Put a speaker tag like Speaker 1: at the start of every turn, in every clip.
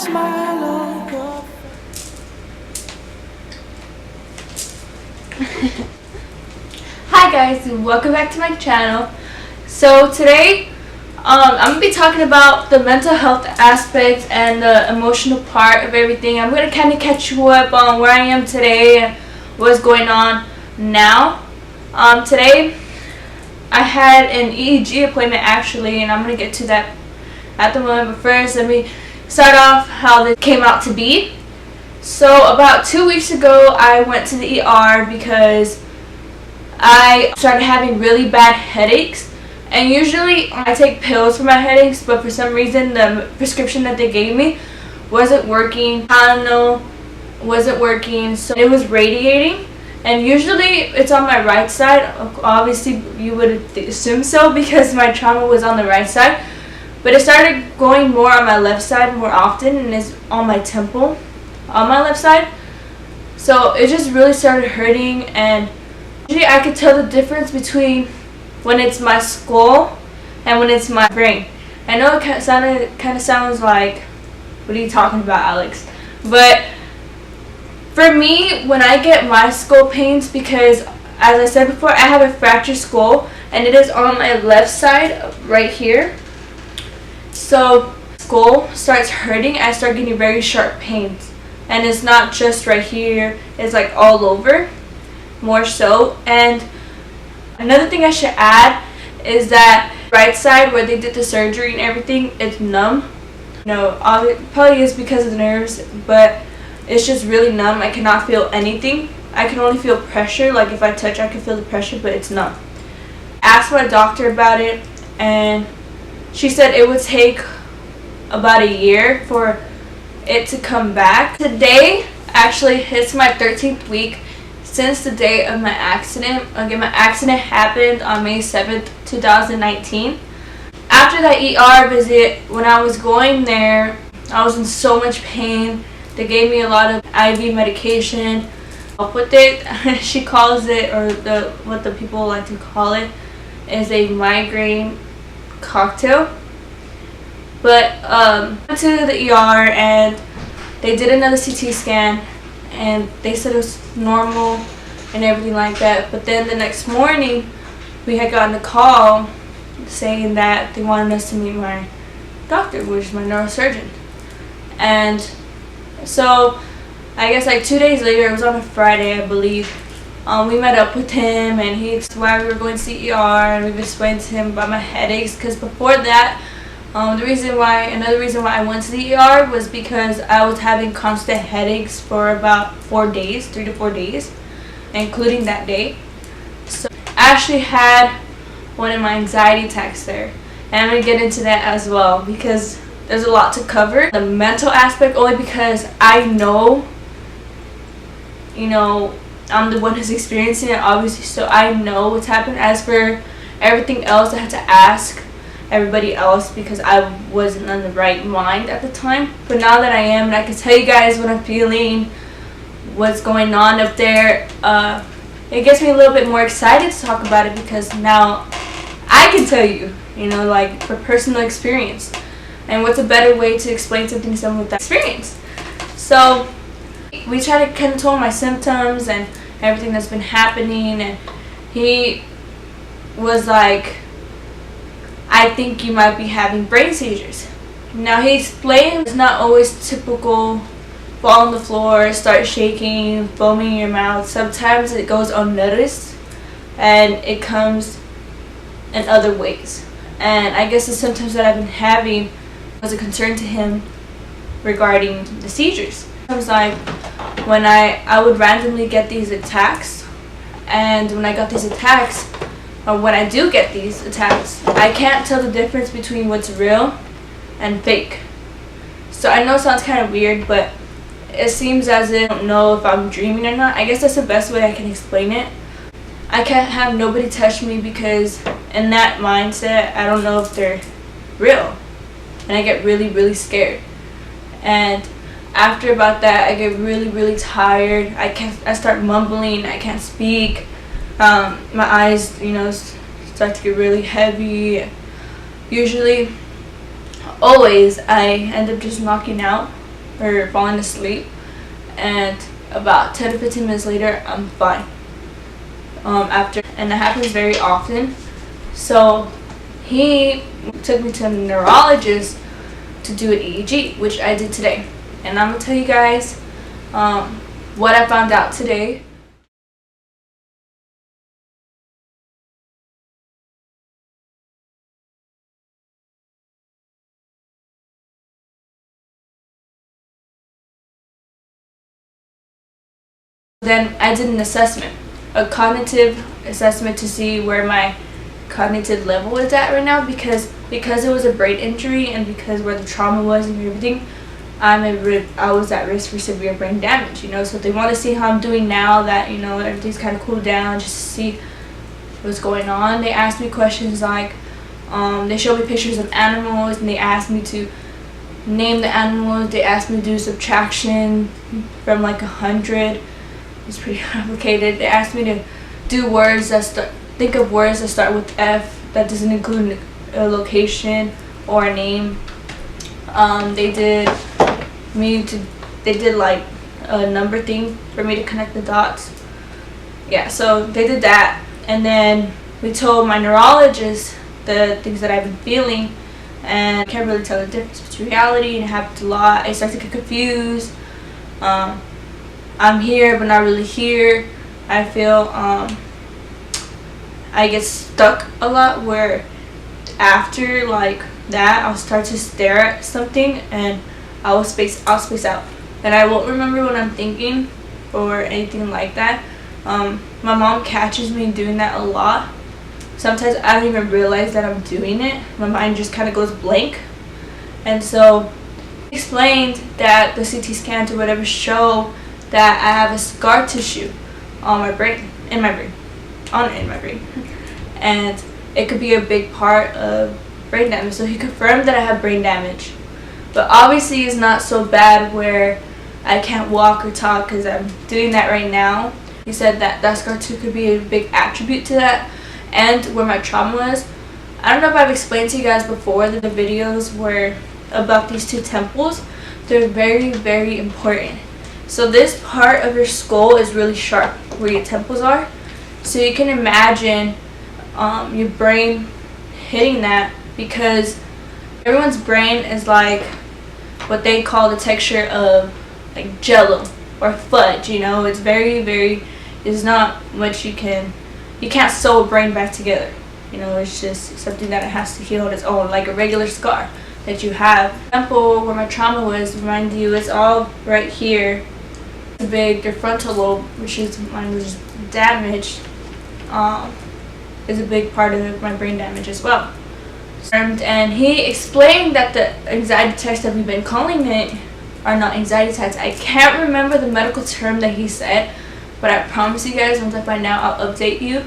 Speaker 1: smile on your
Speaker 2: Hi guys, and welcome back to my channel. So today I'm going to be talking about the mental health aspect and the emotional part of everything. I'm going to kind of catch you up on where I am today and what's going on now. Today I had an EEG appointment actually, and I'm going to get to that at the moment. But first, let me start off how this came out to be. So about 2 weeks ago, I went to the ER because I started having really bad headaches. And usually I take pills for my headaches, but for some reason the prescription that they gave me wasn't working. I don't know, wasn't working. So it was radiating. And usually it's on my right side. Obviously you would assume so because my trauma was on the right side. But it started going more on my left side more often, and it's on my temple on my left side. So it just really started hurting, and usually I could tell the difference between when it's my skull and when it's my brain. I know it kind of sounds like, what are you talking about, Alex? But for me, when I get my skull pains, because as I said before, I have a fractured skull and it is on my left side right here. So skull starts hurting, I start getting very sharp pains. And it's not just right here, it's like all over, more so. And another thing I should add is that right side where they did the surgery and everything, it's numb. No, probably is because of the nerves, but it's just really numb. I cannot feel anything. I can only feel pressure, like if I touch I can feel the pressure, but it's numb. I asked my doctor about it, and she said it would take about a year for it to come back. Today actually hits my 13th week since the day of my accident. Again, my accident happened on May 7th, 2019. After that ER visit, when I was going there, I was in so much pain. They gave me a lot of IV medication. Up with it, she calls it, or what the people like to call it, is a migraine cocktail. But I went to the ER and they did another CT scan, and they said it was normal and everything like that. But then the next morning we had gotten a call saying that they wanted us to meet my doctor, which is my neurosurgeon. And so I guess like 2 days later, it was on a Friday I believe, we met up with him, and he explained why we were going to the ER, and we've explained to him about my headaches, because before that another reason why I went to the ER was because I was having constant headaches for about 4 days, 3 to 4 days, including that day. So I actually had one of my anxiety attacks there, and I'm going to get into that as well because there's a lot to cover. The mental aspect, only because I know, I'm the one who's experiencing it obviously, so I know what's happened. As for everything else, I had to ask everybody else because I wasn't in the right mind at the time. But now that I am, and I can tell you guys what I'm feeling, what's going on up there, it gets me a little bit more excited to talk about it because now I can tell you, like for personal experience. And what's a better way to explain something to someone with that experience? So we tried to kind of tell him my symptoms and everything that's been happening, and he was like, I think you might be having brain seizures. Now he explained it's not always typical fall on the floor, start shaking, foaming in your mouth. Sometimes it goes unnoticed and it comes in other ways. And I guess the symptoms that I've been having was a concern to him regarding the seizures. It was like when I would randomly get these attacks, and when I got these attacks, or when I do get these attacks, I can't tell the difference between what's real and fake. So I know it sounds kind of weird, but it seems as if I don't know if I'm dreaming or not. I guess that's the best way I can explain it. I can't have nobody touch me because in that mindset, I don't know if they're real. And I get really, really scared. And after about that, I get really, really tired. I start mumbling, I can't speak. My eyes, start to get really heavy. Usually, always, I end up just knocking out or falling asleep, and about 10 to 15 minutes later I'm fine. And that happens very often. So he took me to a neurologist to do an EEG, which I did today, and I'm gonna tell you guys what I found out today. Then I did an assessment, a cognitive assessment, to see where my cognitive level is at right now, because it was a brain injury and because where the trauma was and everything, I was at risk for severe brain damage, you know. So they want to see how I'm doing now that, you know, everything's kind of cooled down, just to see what's going on. They asked me questions like, they showed me pictures of animals and they asked me to name the animals. They asked me to do subtraction from like 100. It's pretty complicated. They asked me to do words that think of words that start with F that doesn't include a location or a name. They did like a number thing for me to connect the dots. Yeah, so they did that, and then we told my neurologist the things that I've been feeling, and I can't really tell the difference between reality, and it happens a lot. I start to get confused. I'm here but not really here. I feel I get stuck a lot, where after like that I'll start to stare at something and I'll space out, and I won't remember what I'm thinking or anything like that. My mom catches me doing that a lot. Sometimes I don't even realize that I'm doing it. My mind just kind of goes blank. And so explained that the CT scans or whatever show that I have a scar tissue on my brain, in my brain, and it could be a big part of brain damage. So he confirmed that I have brain damage, but obviously it's not so bad where I can't walk or talk, because I'm doing that right now. He said that that scar tissue could be a big attribute to that, and where my trauma was. I don't know if I've explained to you guys before the videos where about these two temples. They're very, very important. So this part of your skull is really sharp where your temples are. So you can imagine your brain hitting that, because everyone's brain is like what they call the texture of like jello or fudge, you know. It's very, very, it's not much you can't sew a brain back together, you know. It's just something that it has to heal on its own, like a regular scar that you have. The temple where my trauma was, remind you, it's all right here. Big, your frontal lobe, which is mine was damaged, is a big part of my brain damage as well. And he explained that the anxiety attacks that we've been calling it are not anxiety attacks. I can't remember the medical term that he said, but I promise you guys, once I find out, I'll update you.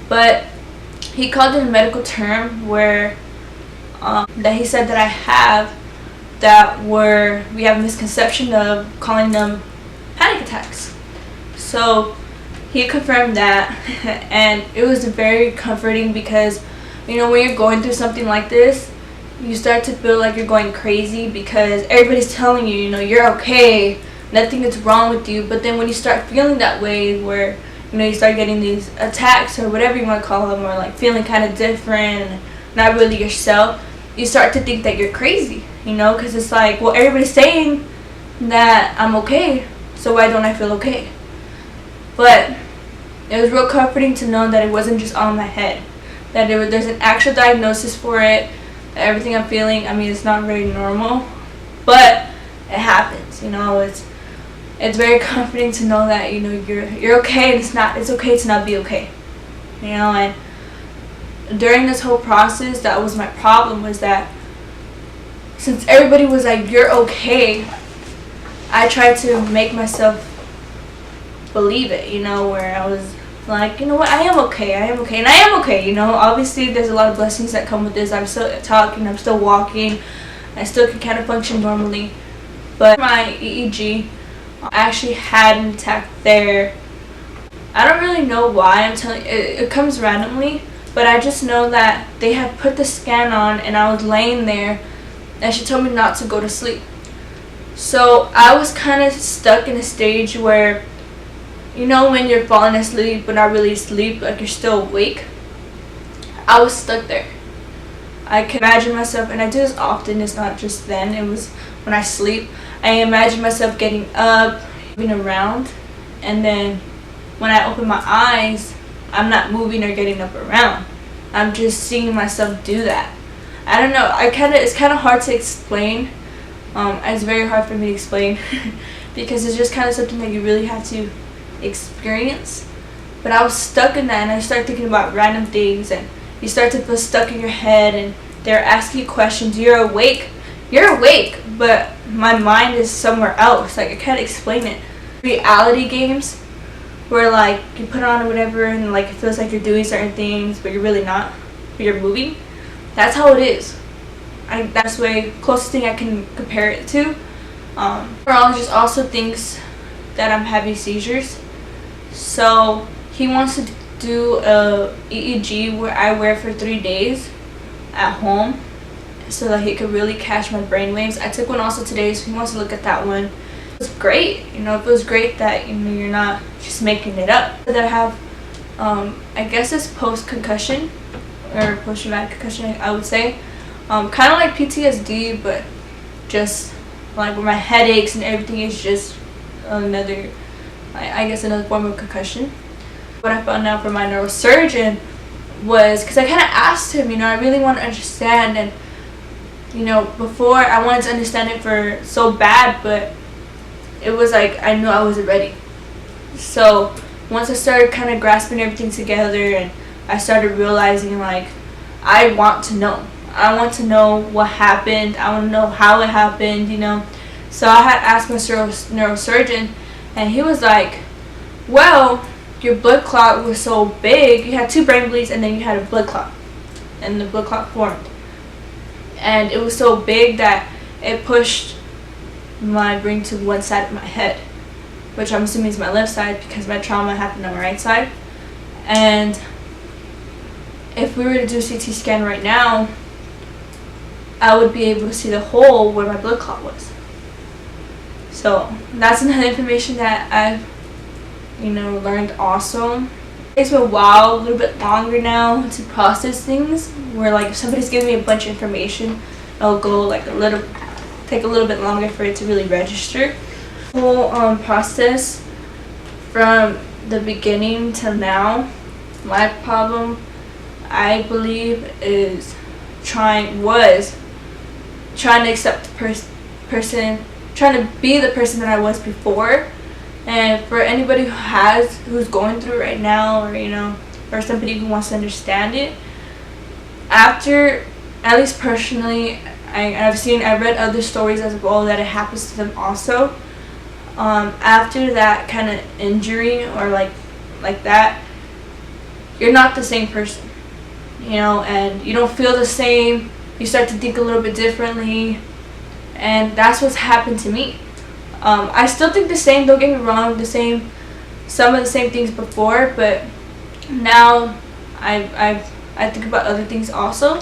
Speaker 2: But he called it a medical term where that he said that I have, that we have a misconception of calling them panic attacks. So he confirmed that, and it was very comforting, because, you know, when you're going through something like this, you start to feel like you're going crazy because everybody's telling you, you know, you're okay, nothing is wrong with you. But then when you start feeling that way, where, you know, you start getting these attacks or whatever you want to call them, or like feeling kind of different and not really yourself, you start to think that you're crazy, you know, because it's like, well, everybody's saying that I'm okay, so why don't I feel okay? But it was real comforting to know that it wasn't just on my head, that there's an actual diagnosis for it, that everything I'm feeling, I mean, it's not very normal, but it happens, you know. It's very comforting to know that, you know, you're okay, and it's okay to not be okay, you know. And during this whole process, that was my problem, was that since everybody was like, you're okay, I tried to make myself believe it, you know, where I was like, you know what, I am okay, and I am okay, you know. Obviously there's a lot of blessings that come with this. I'm still talking, I'm still walking, I still can kind of function normally. But my EEG, I actually had an attack there. I don't really know why. I'm telling you, it comes randomly, but I just know that they had put the scan on and I was laying there, and she told me not to go to sleep. So I was kind of stuck in a stage where, you know, when you're falling asleep but not really asleep, like you're still awake. I was stuck there. I can imagine myself, and I do this often, it's not just then, it was when I sleep. I imagine myself getting up, moving around, and then when I open my eyes, I'm not moving or getting up around. I'm just seeing myself do that. I don't know, it's kind of hard to explain. It's very hard for me to explain because it's just kind of something that you really have to experience. But I was stuck in that, and I started thinking about random things, and you start to feel stuck in your head, and they're asking you questions. You're awake, but my mind is somewhere else. Like, I can't explain it. Reality games where like you put on or whatever, and like it feels like you're doing certain things but you're really not, but you're moving. That's how it is. That's the way closest thing I can compare it to. Neurologist also thinks that I'm having seizures, so he wants to do a EEG where I wear for 3 days at home so that he could really catch my brain waves. I took one also today, so he wants to look at that one. It was great, you know, it feels great that, you know, you're not just making it up. That I have, I guess it's post-concussion, or post-traumatic concussion, I would say. Kind of like PTSD, but just like where my headaches and everything is just another, I guess another form of concussion. What I found out from my neurosurgeon was, because I kind of asked him, you know, I really want to understand, and you know, before I wanted to understand it for so bad, but it was like I knew I wasn't ready. So once I started kind of grasping everything together, and I started realizing, like, I want to know. I want to know what happened. I want to know how it happened, you know. So I had asked my neurosurgeon, and he was like, well, your blood clot was so big. You had 2 brain bleeds, and then you had a blood clot, and the blood clot formed. And it was so big that it pushed my brain to one side of my head, which I'm assuming is my left side because my trauma happened on my right side. And if we were to do a CT scan right now, I would be able to see the hole where my blood clot was. So that's another information that I've, you know, learned also. It takes me a while, a little bit longer now to process things, where like if somebody's giving me a bunch of information, it'll go like take a little bit longer for it to really register. The whole process from the beginning till now, my problem, I believe, is trying to accept the person, trying to be the person that I was before. And for anybody who's going through it right now, or you know, or somebody who wants to understand it, after, at least personally, I read other stories as well that it happens to them also. After that kind of injury or like that, you're not the same person, you know, and you don't feel the same. You start to think a little bit differently, and that's what's happened to me. I still think the same, don't get me wrong, some of the same things before, but now I think about other things also,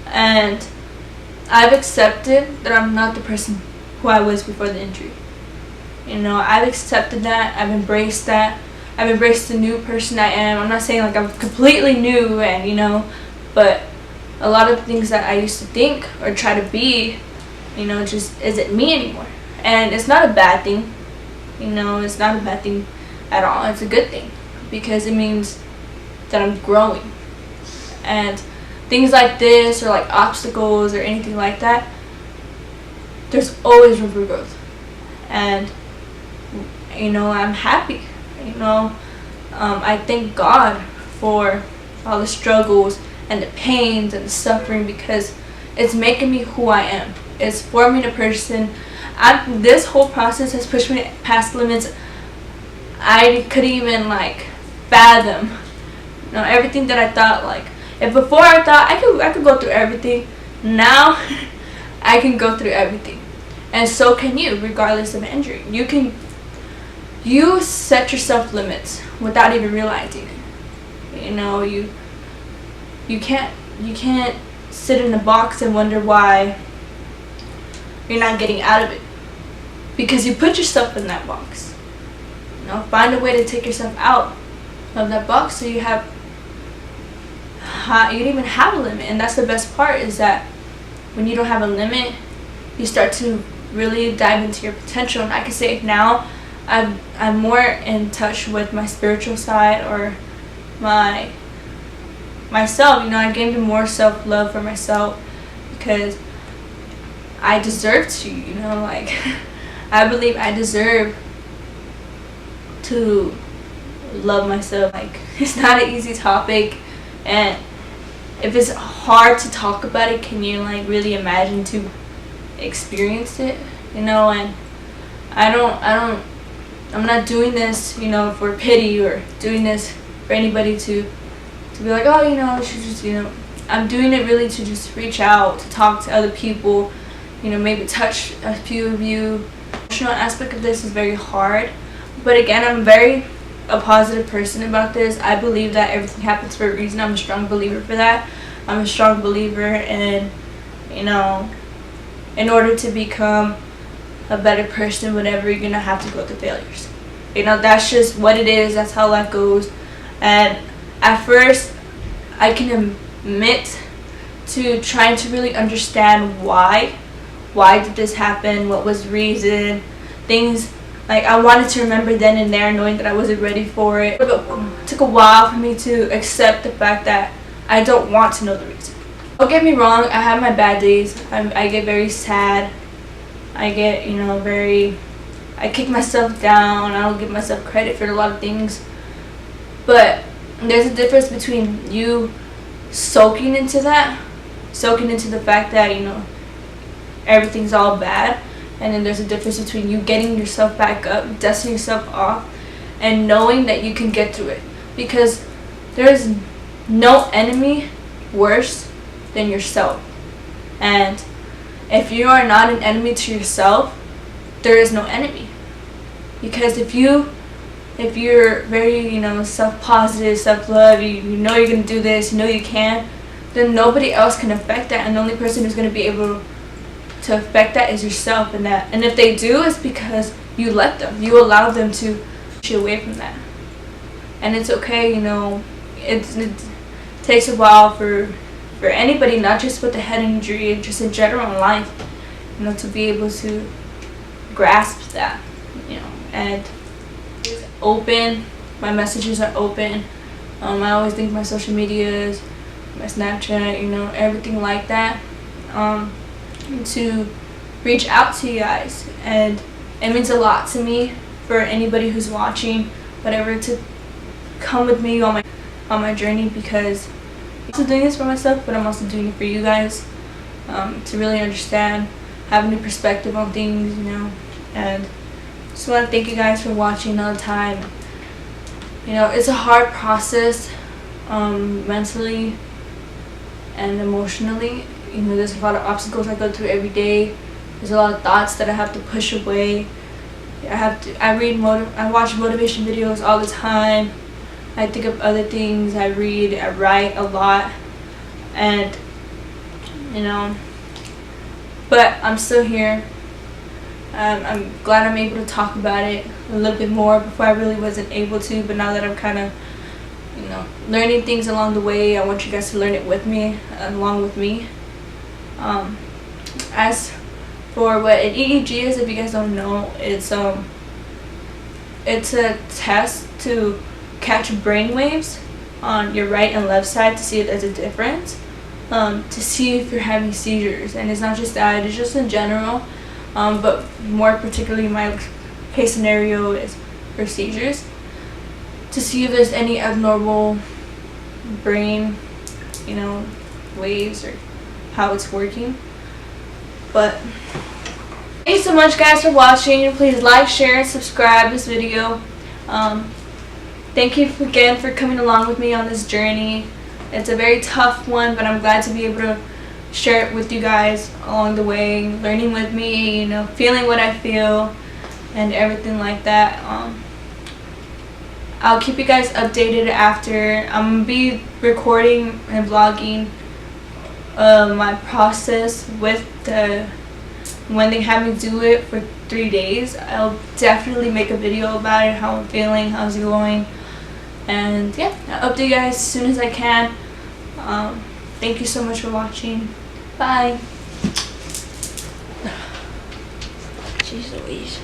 Speaker 2: and I've accepted that I'm not the person who I was before the injury. You know, I've accepted that, I've embraced that, I've embraced the new person I am. I'm not saying like I'm completely new, and you know, but a lot of the things that I used to think or try to be, you know, just isn't me anymore. And it's not a bad thing, you know, it's not a bad thing at all. It's a good thing because it means that I'm growing. And things like this, or like obstacles or anything like that, there's always room for growth. And you know, I'm happy, you know. I thank God for all the struggles and the pains and the suffering, because it's making me who I am. It's forming a person. This whole process has pushed me past limits I couldn't even like fathom. You know, everything that I thought, like, if before I thought I could go through everything, now I can go through everything. And so can you, regardless of injury. You set yourself limits without even realizing it. You know, you can't sit in a box and wonder why you're not getting out of it. because you put yourself in that box. Find a way to take yourself out of that box so you don't even have a limit. And that's the best part, is that when you don't have a limit, you start to really dive into your potential. And I can say now I'm more in touch with my spiritual side, or myself. I gained more self-love for myself, because I deserve to, I believe I deserve to love myself. It's not an easy topic, and if it's hard to talk about it, can you really imagine to experience it? And I'm not doing this, for pity, or doing this for anybody to be like, oh, you should just, I'm doing it really to just reach out, to talk to other people, maybe touch a few of you. The emotional aspect of this is very hard, but again, I'm a positive person about this. I believe that everything happens for a reason. I'm a strong believer for that. I'm a strong believer in, in order to become a better person, whatever, you're gonna have to go through failures. That's just what it is. That's how life goes. And at first, I can admit to trying to really understand why did this happen, what was the reason, things I wanted to remember then and there, knowing that I wasn't ready for it. It took a while for me to accept the fact that I don't want to know the reason. Don't get me wrong, I have my bad days. I get very sad. I get, I kick myself down. I don't give myself credit for a lot of things. But there's a difference between you soaking into the fact that, everything's all bad, and then there's a difference between you getting yourself back up, dusting yourself off, and knowing that you can get through it. Because there's no enemy worse than yourself. And if you are not an enemy to yourself, there is no enemy. Because if you're very, self-positive, self-love, you know you're going to do this, you know you can, then nobody else can affect that, and the only person who's going to be able to affect that is yourself. And if they do, it's because you let them. You allow them to push you away from that. And it's okay, it takes a while for anybody, not just with the head injury, just in general in life, to be able to grasp that, and it's open. My messages are open. I always think my social medias, my Snapchat, everything like that, to reach out to you guys. And it means a lot to me for anybody who's watching, whatever, to come with me on my journey, because I'm also doing this for myself, but I'm also doing it for you guys, to really understand, have a new perspective on things, and just want to thank you guys for watching all the time. It's a hard process, mentally and emotionally. There's a lot of obstacles I go through every day. There's a lot of thoughts that I have to push away. I watch motivation videos all the time. I think of other things. I read, I write a lot, and but I'm still here. I'm glad I'm able to talk about it a little bit more. Before I really wasn't able to, but now that I'm kind of learning things along the way, I want you guys to learn it with me, along with me. As for what an EEG is, if you guys don't know, it's a test to catch brain waves on your right and left side to see if there's a difference, to see if you're having seizures. And it's not just that, it's just in general, but more particularly my case scenario is for seizures, to see if there's any abnormal brain waves or how it's working. But thank you so much, guys, for watching. Please like, share, and subscribe this video. Thank you again for coming along with me on this journey. It's a very tough one, but I'm glad to be able to share it with you guys along the way, learning with me, feeling what I feel and everything like that. I'll keep you guys updated after. I'm going to be recording and vlogging my process with when they have me do it for 3 days, I'll definitely make a video about it, how I'm feeling, how's it going, and yeah, I'll update you guys as soon as I can. Thank you so much for watching. Bye.
Speaker 1: Jeez Louise.